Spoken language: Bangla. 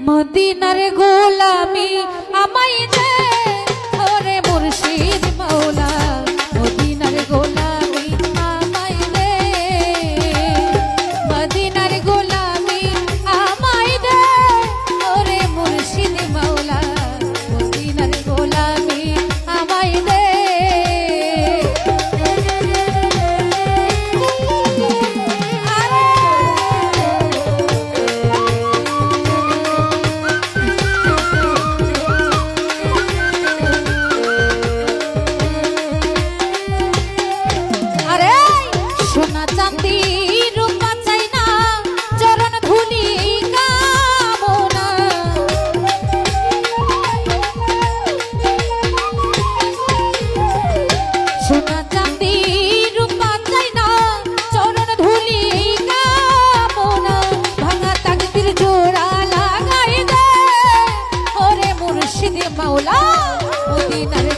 মদিনার গোলামি আমায় দে ওরে মুর্শিদ মাওলা মদিনার গোলামি আমায় দে মদিনার গোলামি আমায় দে ওরে মুর্শিদ মাওলা মদিনার গোলামি আমায় দে মাওলা মদিনার